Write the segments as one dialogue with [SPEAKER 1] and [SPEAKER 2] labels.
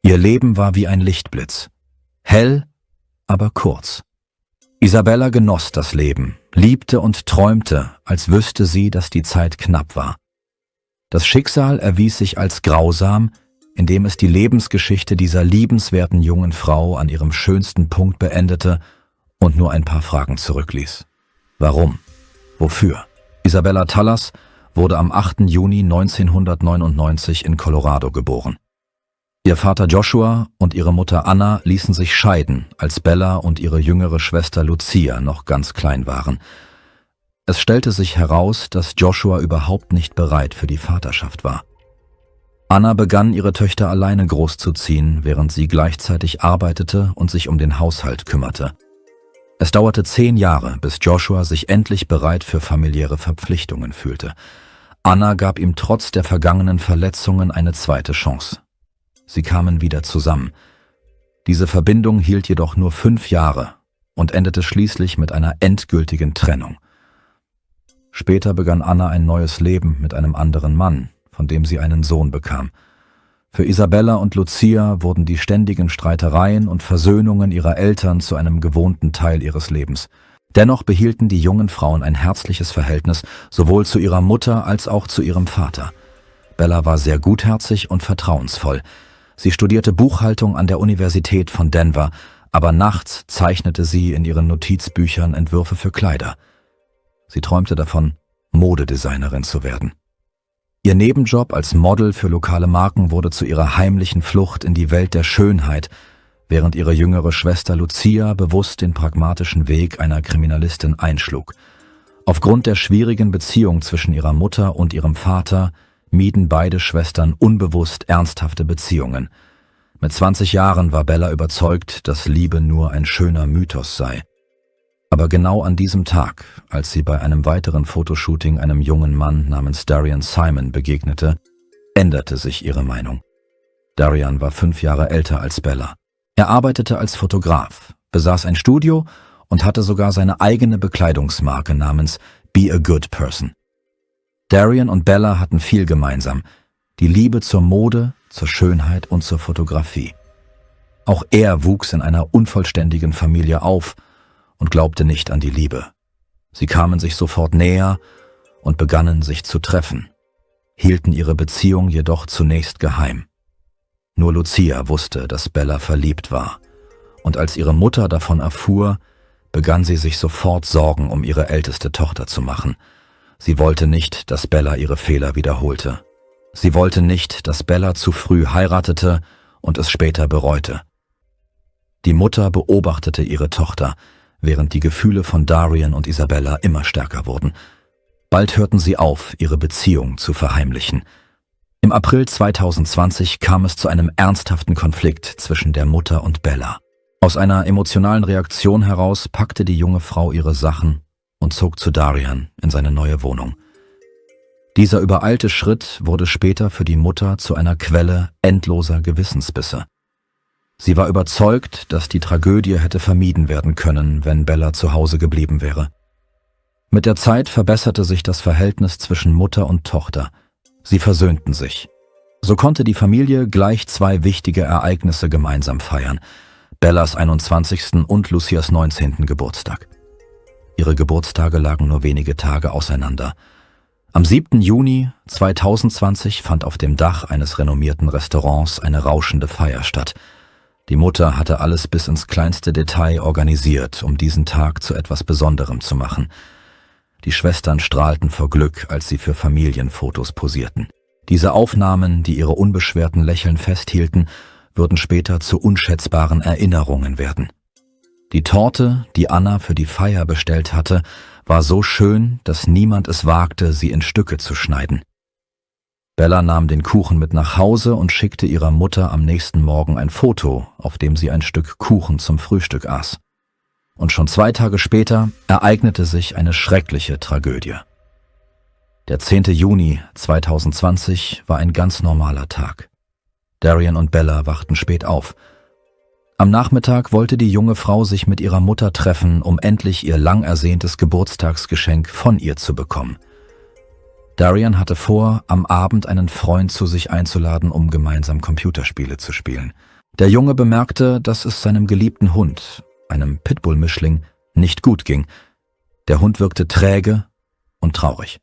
[SPEAKER 1] Ihr Leben war wie ein Lichtblitz. Hell, aber kurz. Isabella genoss das Leben, liebte und träumte, als wüsste sie, dass die Zeit knapp war. Das Schicksal erwies sich als grausam, indem es die Lebensgeschichte dieser liebenswerten jungen Frau an ihrem schönsten Punkt beendete und nur ein paar Fragen zurückließ. Warum? Wofür? Isabella Tallers wurde am 8. Juni 1999 in Colorado geboren. Ihr Vater Joshua und ihre Mutter Anna ließen sich scheiden, als Bella und ihre jüngere Schwester Lucia noch ganz klein waren. Es stellte sich heraus, dass Joshua überhaupt nicht bereit für die Vaterschaft war. Anna begann, ihre Töchter alleine großzuziehen, während sie gleichzeitig arbeitete und sich um den Haushalt kümmerte. Es dauerte 10 Jahre, bis Joshua sich endlich bereit für familiäre Verpflichtungen fühlte. Anna gab ihm trotz der vergangenen Verletzungen eine zweite Chance. Sie kamen wieder zusammen. Diese Verbindung hielt jedoch nur 5 Jahre und endete schließlich mit einer endgültigen Trennung. Später begann Anna ein neues Leben mit einem anderen Mann, von dem sie einen Sohn bekam. Für Isabella und Lucia wurden die ständigen Streitereien und Versöhnungen ihrer Eltern zu einem gewohnten Teil ihres Lebens. Dennoch behielten die jungen Frauen ein herzliches Verhältnis sowohl zu ihrer Mutter als auch zu ihrem Vater. Bella war sehr gutherzig und vertrauensvoll. Sie studierte Buchhaltung an der Universität von Denver, aber nachts zeichnete sie in ihren Notizbüchern Entwürfe für Kleider. Sie träumte davon, Modedesignerin zu werden. Ihr Nebenjob als Model für lokale Marken wurde zu ihrer heimlichen Flucht in die Welt der Schönheit, während ihre jüngere Schwester Lucia bewusst den pragmatischen Weg einer Kriminalistin einschlug. Aufgrund der schwierigen Beziehung zwischen ihrer Mutter und ihrem Vater mieden beide Schwestern unbewusst ernsthafte Beziehungen. Mit 20 Jahren war Bella überzeugt, dass Liebe nur ein schöner Mythos sei. Aber genau an diesem Tag, als sie bei einem weiteren Fotoshooting einem jungen Mann namens Darian Simon begegnete, änderte sich ihre Meinung. Darian war 5 Jahre älter als Bella. Er arbeitete als Fotograf, besaß ein Studio und hatte sogar seine eigene Bekleidungsmarke namens Be a Good Person. Darian und Bella hatten viel gemeinsam, die Liebe zur Mode, zur Schönheit und zur Fotografie. Auch er wuchs in einer unvollständigen Familie auf und glaubte nicht an die Liebe. Sie kamen sich sofort näher und begannen sich zu treffen, hielten ihre Beziehung jedoch zunächst geheim. Nur Lucia wusste, dass Bella verliebt war, und als ihre Mutter davon erfuhr, begann sie sich sofort Sorgen um ihre älteste Tochter zu machen. Sie wollte nicht, dass Bella ihre Fehler wiederholte. Sie wollte nicht, dass Bella zu früh heiratete und es später bereute. Die Mutter beobachtete ihre Tochter, während die Gefühle von Darian und Isabella immer stärker wurden. Bald hörten sie auf, ihre Beziehung zu verheimlichen. Im April 2020 kam es zu einem ernsthaften Konflikt zwischen der Mutter und Bella. Aus einer emotionalen Reaktion heraus packte die junge Frau ihre Sachen und zog zu Darian in seine neue Wohnung. Dieser übereilte Schritt wurde später für die Mutter zu einer Quelle endloser Gewissensbisse. Sie war überzeugt, dass die Tragödie hätte vermieden werden können, wenn Bella zu Hause geblieben wäre. Mit der Zeit verbesserte sich das Verhältnis zwischen Mutter und Tochter. Sie versöhnten sich. So konnte die Familie gleich 2 wichtige Ereignisse gemeinsam feiern: Bellas 21. und Lucias 19. Geburtstag. Ihre Geburtstage lagen nur wenige Tage auseinander. Am 7. Juni 2020 fand auf dem Dach eines renommierten Restaurants eine rauschende Feier statt. Die Mutter hatte alles bis ins kleinste Detail organisiert, um diesen Tag zu etwas Besonderem zu machen. Die Schwestern strahlten vor Glück, als sie für Familienfotos posierten. Diese Aufnahmen, die ihre unbeschwerten Lächeln festhielten, würden später zu unschätzbaren Erinnerungen werden. Die Torte, die Anna für die Feier bestellt hatte, war so schön, dass niemand es wagte, sie in Stücke zu schneiden. Bella nahm den Kuchen mit nach Hause und schickte ihrer Mutter am nächsten Morgen ein Foto, auf dem sie ein Stück Kuchen zum Frühstück aß. Und schon 2 Tage später ereignete sich eine schreckliche Tragödie. Der 10. Juni 2020 war ein ganz normaler Tag. Darian und Bella wachten spät auf. Am Nachmittag wollte die junge Frau sich mit ihrer Mutter treffen, um endlich ihr lang ersehntes Geburtstagsgeschenk von ihr zu bekommen. Darian hatte vor, am Abend einen Freund zu sich einzuladen, um gemeinsam Computerspiele zu spielen. Der Junge bemerkte, dass es seinem geliebten Hund, einem Pitbull-Mischling, nicht gut ging. Der Hund wirkte träge und traurig.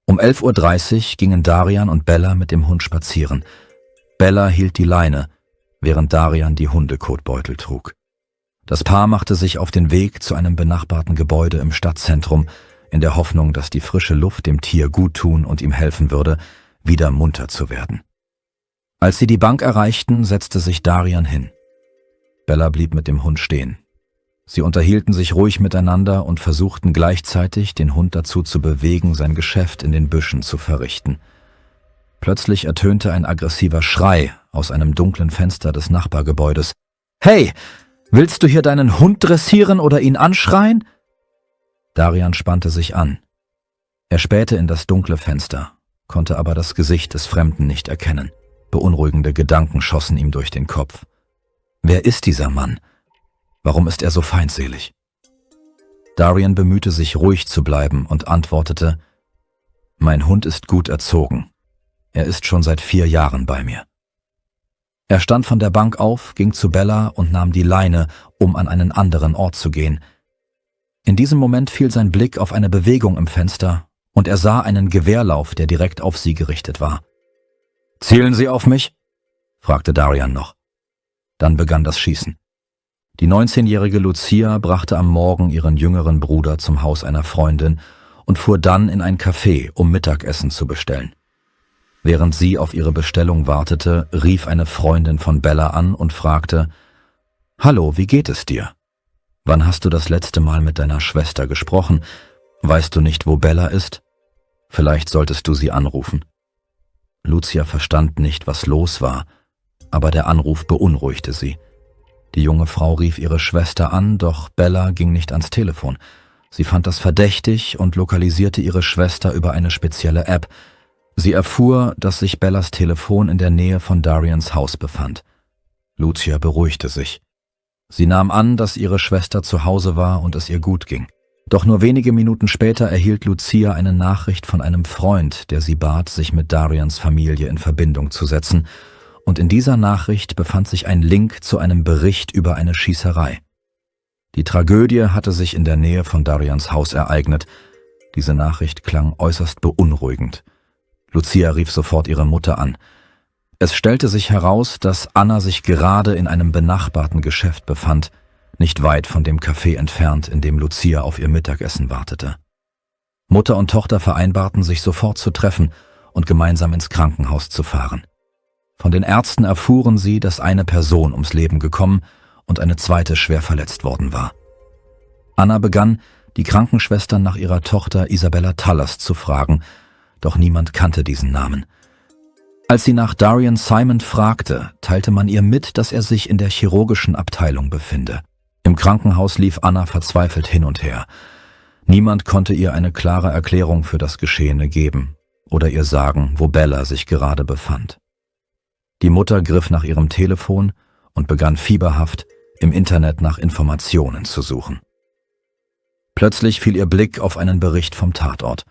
[SPEAKER 1] Um 11:30 Uhr gingen Darian und Bella mit dem Hund spazieren. Bella hielt die Leine, während Darian die Hundekotbeutel trug. Das Paar machte sich auf den Weg zu einem benachbarten Gebäude im Stadtzentrum, in der Hoffnung, dass die frische Luft dem Tier guttun und ihm helfen würde, wieder munter zu werden. Als sie die Bank erreichten, setzte sich Darian hin. Bella blieb mit dem Hund stehen. Sie unterhielten sich ruhig miteinander und versuchten gleichzeitig, den Hund dazu zu bewegen, sein Geschäft in den Büschen zu verrichten. Plötzlich ertönte ein aggressiver Schrei aus einem dunklen Fenster des Nachbargebäudes. »Hey, willst du hier deinen Hund dressieren oder ihn anschreien?« Darian spannte sich an. Er spähte in das dunkle Fenster, konnte aber das Gesicht des Fremden nicht erkennen. Beunruhigende Gedanken schossen ihm durch den Kopf. Wer ist dieser Mann? Warum ist er so feindselig? Darian bemühte sich, ruhig zu bleiben und antwortete, »Mein Hund ist gut erzogen. Er ist schon seit 4 Jahren bei mir.« Er stand von der Bank auf, ging zu Bella und nahm die Leine, um an einen anderen Ort zu gehen. In diesem Moment fiel sein Blick auf eine Bewegung im Fenster und er sah einen Gewehrlauf, der direkt auf sie gerichtet war. »Zielen Sie auf mich?« fragte Darian noch. Dann begann das Schießen. Die 19-jährige Lucia brachte am Morgen ihren jüngeren Bruder zum Haus einer Freundin und fuhr dann in ein Café, um Mittagessen zu bestellen. Während sie auf ihre Bestellung wartete, rief eine Freundin von Bella an und fragte, »Hallo, wie geht es dir? Wann hast du das letzte Mal mit deiner Schwester gesprochen? Weißt du nicht, wo Bella ist? Vielleicht solltest du sie anrufen.« Lucia verstand nicht, was los war, aber der Anruf beunruhigte sie. Die junge Frau rief ihre Schwester an, doch Bella ging nicht ans Telefon. Sie fand das verdächtig und lokalisierte ihre Schwester über eine spezielle App. Sie erfuhr, dass sich Bellas Telefon in der Nähe von Darians Haus befand. Lucia beruhigte sich. Sie nahm an, dass ihre Schwester zu Hause war und es ihr gut ging. Doch nur wenige Minuten später erhielt Lucia eine Nachricht von einem Freund, der sie bat, sich mit Darians Familie in Verbindung zu setzen, und in dieser Nachricht befand sich ein Link zu einem Bericht über eine Schießerei. Die Tragödie hatte sich in der Nähe von Darians Haus ereignet. Diese Nachricht klang äußerst beunruhigend. Lucia rief sofort ihre Mutter an. Es stellte sich heraus, dass Anna sich gerade in einem benachbarten Geschäft befand, nicht weit von dem Café entfernt, in dem Lucia auf ihr Mittagessen wartete. Mutter und Tochter vereinbarten sich sofort zu treffen und gemeinsam ins Krankenhaus zu fahren. Von den Ärzten erfuhren sie, dass eine Person ums Leben gekommen und eine zweite schwer verletzt worden war. Anna begann, die Krankenschwestern nach ihrer Tochter Isabella Tallers zu fragen, doch niemand kannte diesen Namen. Als sie nach Darian Simon fragte, teilte man ihr mit, dass er sich in der chirurgischen Abteilung befinde. Im Krankenhaus lief Anna verzweifelt hin und her. Niemand konnte ihr eine klare Erklärung für das Geschehene geben oder ihr sagen, wo Bella sich gerade befand. Die Mutter griff nach ihrem Telefon und begann fieberhaft, im Internet nach Informationen zu suchen. Plötzlich fiel ihr Blick auf einen Bericht vom Tatort.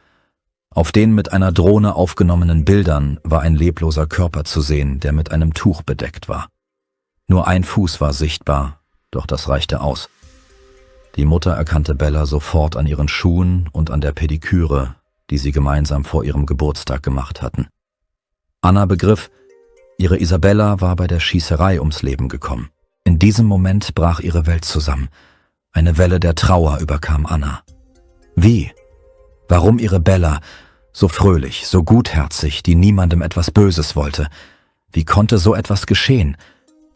[SPEAKER 1] Auf den mit einer Drohne aufgenommenen Bildern war ein lebloser Körper zu sehen, der mit einem Tuch bedeckt war. Nur ein Fuß war sichtbar, doch das reichte aus. Die Mutter erkannte Bella sofort an ihren Schuhen und an der Pediküre, die sie gemeinsam vor ihrem Geburtstag gemacht hatten. Anna begriff, ihre Isabella war bei der Schießerei ums Leben gekommen. In diesem Moment brach ihre Welt zusammen. Eine Welle der Trauer überkam Anna. Wie? Warum ihre Bella, so fröhlich, so gutherzig, die niemandem etwas Böses wollte? Wie konnte so etwas geschehen?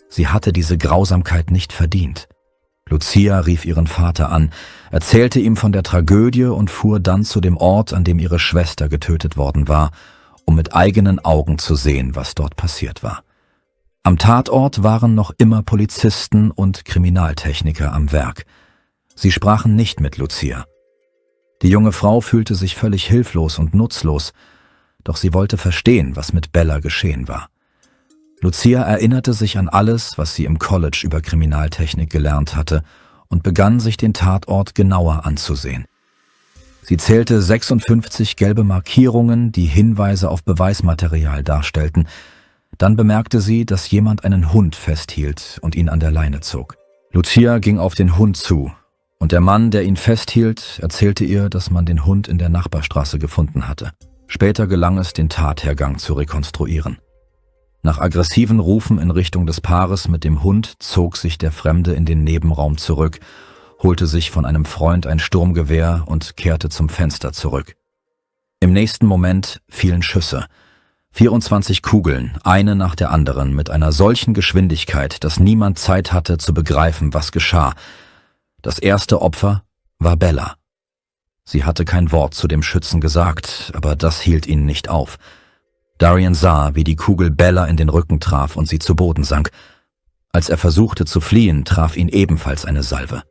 [SPEAKER 1] Sie hatte diese Grausamkeit nicht verdient. Lucia rief ihren Vater an, erzählte ihm von der Tragödie und fuhr dann zu dem Ort, an dem ihre Schwester getötet worden war, um mit eigenen Augen zu sehen, was dort passiert war. Am Tatort waren noch immer Polizisten und Kriminaltechniker am Werk. Sie sprachen nicht mit Lucia. Die junge Frau fühlte sich völlig hilflos und nutzlos, doch sie wollte verstehen, was mit Bella geschehen war. Lucia erinnerte sich an alles, was sie im College über Kriminaltechnik gelernt hatte und begann, sich den Tatort genauer anzusehen. Sie zählte 56 gelbe Markierungen, die Hinweise auf Beweismaterial darstellten. Dann bemerkte sie, dass jemand einen Hund festhielt und ihn an der Leine zog. Lucia ging auf den Hund zu, und der Mann, der ihn festhielt, erzählte ihr, dass man den Hund in der Nachbarstraße gefunden hatte. Später gelang es, den Tathergang zu rekonstruieren. Nach aggressiven Rufen in Richtung des Paares mit dem Hund zog sich der Fremde in den Nebenraum zurück, holte sich von einem Freund ein Sturmgewehr und kehrte zum Fenster zurück. Im nächsten Moment fielen Schüsse. 24 Kugeln, eine nach der anderen, mit einer solchen Geschwindigkeit, dass niemand Zeit hatte zu begreifen, was geschah. Das erste Opfer war Bella. Sie hatte kein Wort zu dem Schützen gesagt, aber das hielt ihn nicht auf. Darian sah, wie die Kugel Bella in den Rücken traf und sie zu Boden sank. Als er versuchte zu fliehen, traf ihn ebenfalls eine Salve.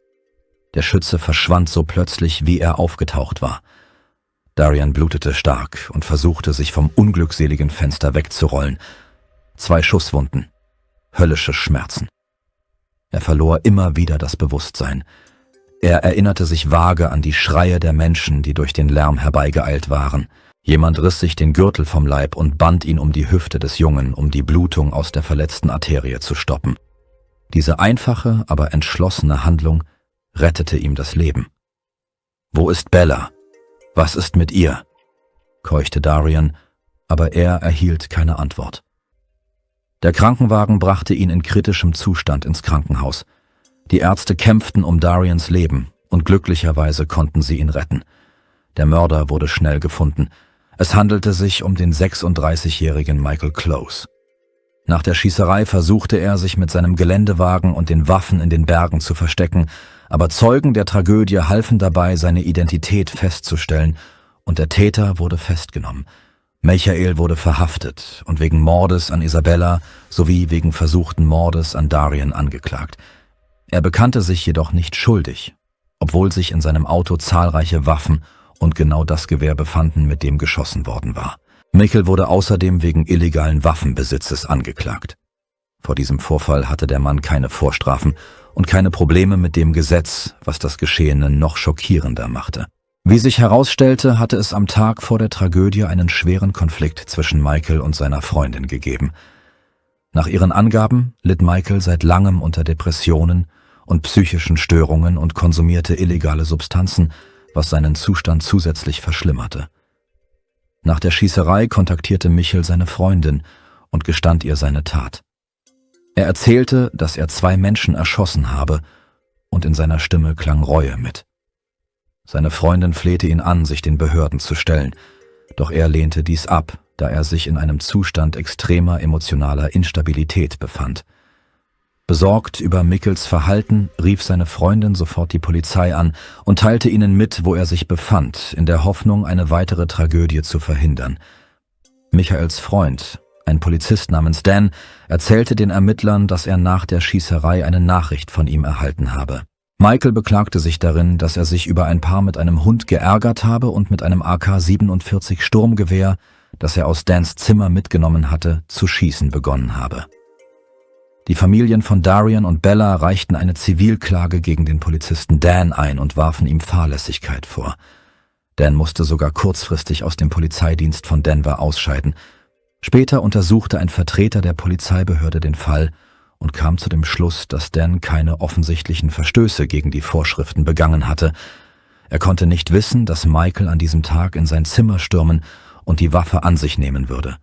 [SPEAKER 1] Der Schütze verschwand so plötzlich, wie er aufgetaucht war. Darian blutete stark und versuchte, sich vom unglückseligen Fenster wegzurollen. 2 Schusswunden, höllische Schmerzen. Er verlor immer wieder das Bewusstsein. Er erinnerte sich vage an die Schreie der Menschen, die durch den Lärm herbeigeeilt waren. Jemand riss sich den Gürtel vom Leib und band ihn um die Hüfte des Jungen, um die Blutung aus der verletzten Arterie zu stoppen. Diese einfache, aber entschlossene Handlung rettete ihm das Leben. »Wo ist Bella? Was ist mit ihr?« keuchte Darian, aber er erhielt keine Antwort. Der Krankenwagen brachte ihn in kritischem Zustand ins Krankenhaus. Die Ärzte kämpften um Darians Leben und glücklicherweise konnten sie ihn retten. Der Mörder wurde schnell gefunden. Es handelte sich um den 36-jährigen Michael Close. Nach der Schießerei versuchte er, sich mit seinem Geländewagen und den Waffen in den Bergen zu verstecken, aber Zeugen der Tragödie halfen dabei, seine Identität festzustellen, und der Täter wurde festgenommen. Michael wurde verhaftet und wegen Mordes an Isabella sowie wegen versuchten Mordes an Darian angeklagt. Er bekannte sich jedoch nicht schuldig, obwohl sich in seinem Auto zahlreiche Waffen und genau das Gewehr befanden, mit dem geschossen worden war. Michael wurde außerdem wegen illegalen Waffenbesitzes angeklagt. Vor diesem Vorfall hatte der Mann keine Vorstrafen und keine Probleme mit dem Gesetz, was das Geschehene noch schockierender machte. Wie sich herausstellte, hatte es am Tag vor der Tragödie einen schweren Konflikt zwischen Michael und seiner Freundin gegeben. Nach ihren Angaben litt Michael seit langem unter Depressionen und psychischen Störungen und konsumierte illegale Substanzen, was seinen Zustand zusätzlich verschlimmerte. Nach der Schießerei kontaktierte Michael seine Freundin und gestand ihr seine Tat. Er erzählte, dass er 2 Menschen erschossen habe, und in seiner Stimme klang Reue mit. Seine Freundin flehte ihn an, sich den Behörden zu stellen, doch er lehnte dies ab, da er sich in einem Zustand extremer emotionaler Instabilität befand. Besorgt über Michaels Verhalten rief seine Freundin sofort die Polizei an und teilte ihnen mit, wo er sich befand, in der Hoffnung, eine weitere Tragödie zu verhindern. Michaels Freund, ein Polizist namens Dan, erzählte den Ermittlern, dass er nach der Schießerei eine Nachricht von ihm erhalten habe. Michael beklagte sich darin, dass er sich über ein Paar mit einem Hund geärgert habe und mit einem AK-47 Sturmgewehr, das er aus Dans Zimmer mitgenommen hatte, zu schießen begonnen habe. Die Familien von Darian und Bella reichten eine Zivilklage gegen den Polizisten Dan ein und warfen ihm Fahrlässigkeit vor. Dan musste sogar kurzfristig aus dem Polizeidienst von Denver ausscheiden. Später untersuchte ein Vertreter der Polizeibehörde den Fall und kam zu dem Schluss, dass Dan keine offensichtlichen Verstöße gegen die Vorschriften begangen hatte. Er konnte nicht wissen, dass Michael an diesem Tag in sein Zimmer stürmen und die Waffe an sich nehmen würde.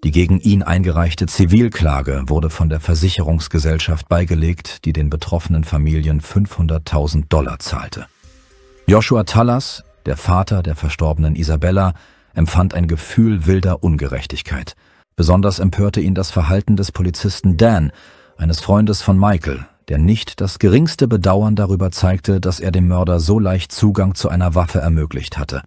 [SPEAKER 1] Die gegen ihn eingereichte Zivilklage wurde von der Versicherungsgesellschaft beigelegt, die den betroffenen Familien $500.000 zahlte. Joshua Tallas, der Vater der verstorbenen Isabella, empfand ein Gefühl wilder Ungerechtigkeit. Besonders empörte ihn das Verhalten des Polizisten Dan, eines Freundes von Michael, der nicht das geringste Bedauern darüber zeigte, dass er dem Mörder so leicht Zugang zu einer Waffe ermöglicht hatte.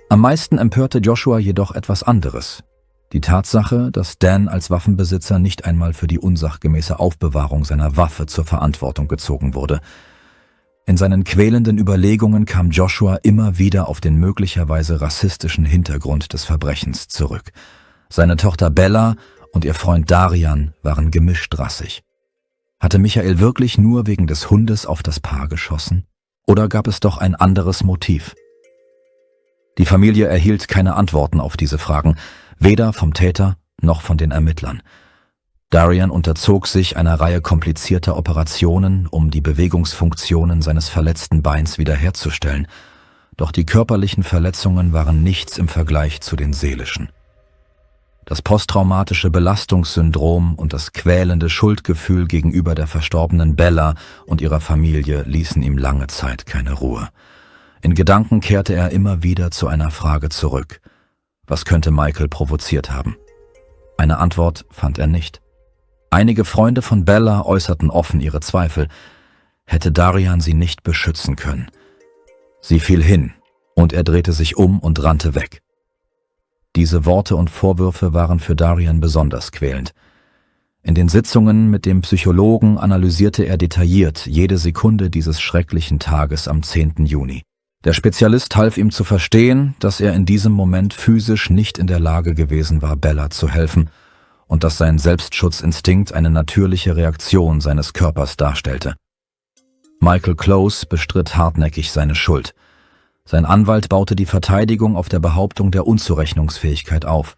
[SPEAKER 1] Am meisten empörte Joshua jedoch etwas anderes: die Tatsache, dass Dan als Waffenbesitzer nicht einmal für die unsachgemäße Aufbewahrung seiner Waffe zur Verantwortung gezogen wurde. In seinen quälenden Überlegungen kam Joshua immer wieder auf den möglicherweise rassistischen Hintergrund des Verbrechens zurück. Seine Tochter Bella und ihr Freund Darian waren gemischt rassig. Hatte Michael wirklich nur wegen des Hundes auf das Paar geschossen? Oder gab es doch ein anderes Motiv? Die Familie erhielt keine Antworten auf diese Fragen, weder vom Täter noch von den Ermittlern. Darian unterzog sich einer Reihe komplizierter Operationen, um die Bewegungsfunktionen seines verletzten Beins wiederherzustellen, doch die körperlichen Verletzungen waren nichts im Vergleich zu den seelischen. Das posttraumatische Belastungssyndrom und das quälende Schuldgefühl gegenüber der verstorbenen Bella und ihrer Familie ließen ihm lange Zeit keine Ruhe. In Gedanken kehrte er immer wieder zu einer Frage zurück. Was könnte Michael provoziert haben? Eine Antwort fand er nicht. Einige Freunde von Bella äußerten offen ihre Zweifel. Hätte Darian sie nicht beschützen können? Sie fiel hin, und er drehte sich um und rannte weg. Diese Worte und Vorwürfe waren für Darian besonders quälend. In den Sitzungen mit dem Psychologen analysierte er detailliert jede Sekunde dieses schrecklichen Tages am 10. Juni. Der Spezialist half ihm zu verstehen, dass er in diesem Moment physisch nicht in der Lage gewesen war, Bella zu helfen und dass sein Selbstschutzinstinkt eine natürliche Reaktion seines Körpers darstellte. Michael Close bestritt hartnäckig seine Schuld. Sein Anwalt baute die Verteidigung auf der Behauptung der Unzurechnungsfähigkeit auf.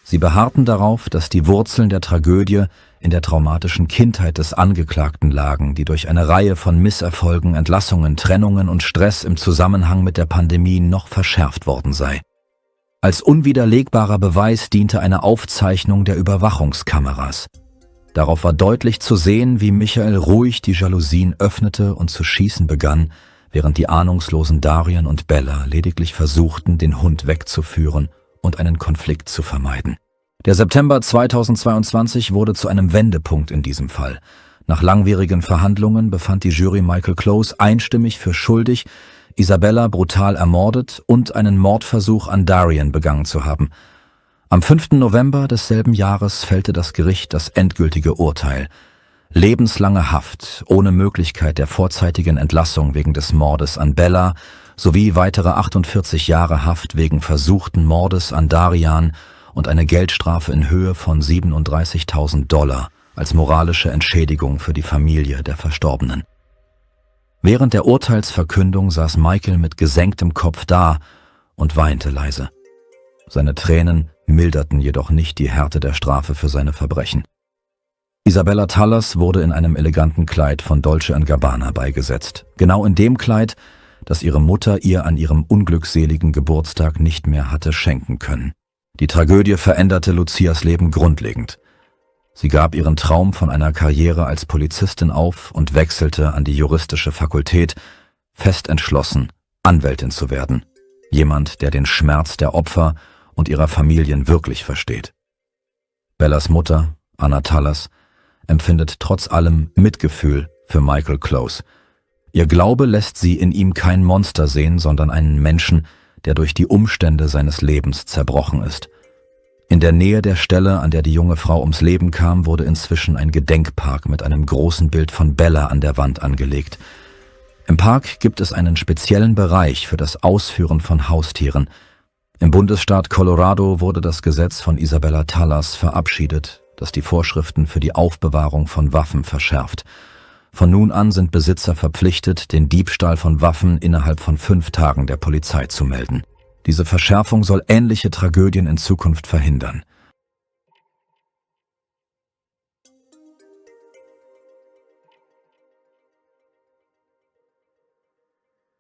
[SPEAKER 1] Sie beharrten darauf, dass die Wurzeln der Tragödie in der traumatischen Kindheit des Angeklagten lagen, die durch eine Reihe von Misserfolgen, Entlassungen, Trennungen und Stress im Zusammenhang mit der Pandemie noch verschärft worden sei. Als unwiderlegbarer Beweis diente eine Aufzeichnung der Überwachungskameras. Darauf war deutlich zu sehen, wie Michael ruhig die Jalousien öffnete und zu schießen begann, während die ahnungslosen Darian und Bella lediglich versuchten, den Hund wegzuführen und einen Konflikt zu vermeiden. Der September 2022 wurde zu einem Wendepunkt in diesem Fall. Nach langwierigen Verhandlungen befand die Jury Michael Close einstimmig für schuldig, Isabella brutal ermordet und einen Mordversuch an Darian begangen zu haben. Am 5. November desselben Jahres fällte das Gericht das endgültige Urteil. Lebenslange Haft ohne Möglichkeit der vorzeitigen Entlassung wegen des Mordes an Bella sowie weitere 48 Jahre Haft wegen versuchten Mordes an Darian und eine Geldstrafe in Höhe von $37.000 als moralische Entschädigung für die Familie der Verstorbenen. Während der Urteilsverkündung saß Michael mit gesenktem Kopf da und weinte leise. Seine Tränen milderten jedoch nicht die Härte der Strafe für seine Verbrechen. Isabella Tallers wurde in einem eleganten Kleid von Dolce & Gabbana beigesetzt, genau in dem Kleid, das ihre Mutter ihr an ihrem unglückseligen Geburtstag nicht mehr hatte schenken können. Die Tragödie veränderte Lucias Leben grundlegend. Sie gab ihren Traum von einer Karriere als Polizistin auf und wechselte an die juristische Fakultät, fest entschlossen, Anwältin zu werden. Jemand, der den Schmerz der Opfer und ihrer Familien wirklich versteht. Bellas Mutter, Anna Tallers, empfindet trotz allem Mitgefühl für Michael Close. Ihr Glaube lässt sie in ihm kein Monster sehen, sondern einen Menschen, der durch die Umstände seines Lebens zerbrochen ist. In der Nähe der Stelle, an der die junge Frau ums Leben kam, wurde inzwischen ein Gedenkpark mit einem großen Bild von Bella an der Wand angelegt. Im Park gibt es einen speziellen Bereich für das Ausführen von Haustieren. Im Bundesstaat Colorado wurde das Gesetz von Isabella Tallers verabschiedet, das die Vorschriften für die Aufbewahrung von Waffen verschärft. Von nun an sind Besitzer verpflichtet, den Diebstahl von Waffen innerhalb von 5 Tagen der Polizei zu melden. Diese Verschärfung soll ähnliche Tragödien in Zukunft verhindern.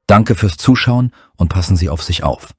[SPEAKER 1] Danke fürs Zuschauen und passen Sie auf sich auf.